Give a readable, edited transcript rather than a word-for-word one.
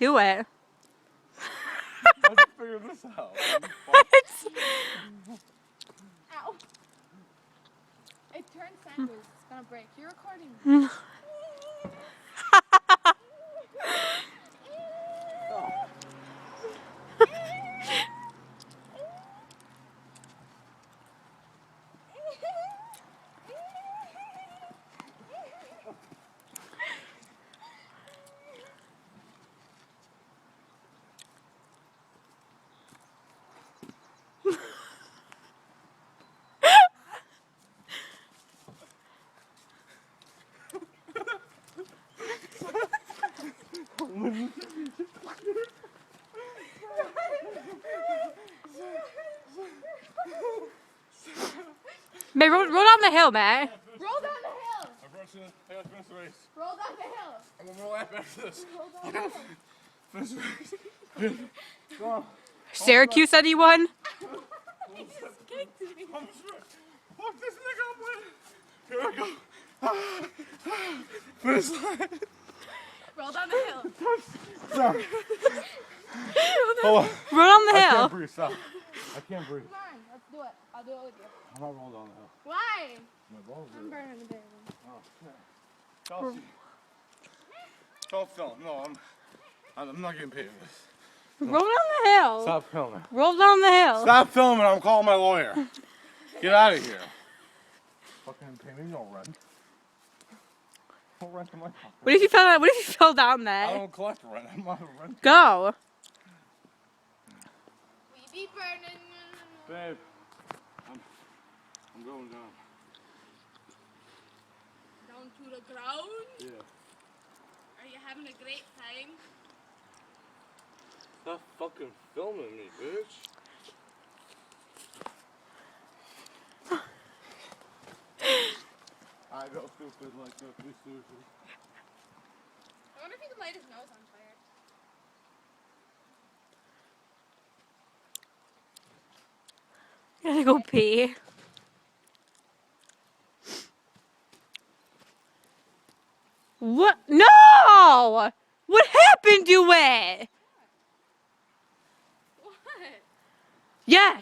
Do it. Let's figure this out. Ow. It turned sideways. It's gonna break. You're recording. May roll down the hill, May. Roll down the hill. I gotta finish the race. Roll down the hill. I'm gonna roll after this. Roll down the hill. Finish the race. Come on. Syracuse said he won. He just kicked me. I'm sure. Fuck this nigga up with. Here we go. Finish line. Roll down the hill. Stop. Hold on. Roll down the I hill. can't breathe. Stop. I can't breathe. Come on, let's do it. I'll do it with you. I'm not rolling down the hill. Why? My balls I'm are. burning the baby. Oh, okay. Don't film. No, I'm not getting paid for this. Roll down the hill. Stop filming. Roll down the hill. Stop filming. I'm calling my lawyer. Get out of here. Fucking pay me no rent. No rent in my house. What if you fell down? What if you fell down I there? don't collect rent. I'm not a rent. Go. We be burning. Babe, I'm going down. Down to the ground. Yeah. Are you having a great time? Stop fucking filming me, bitch. I go stupid like that. Be stupid. I wonder if he could light his nose on fire. Gotta go pee. What? No! What happened to it? What? Yes.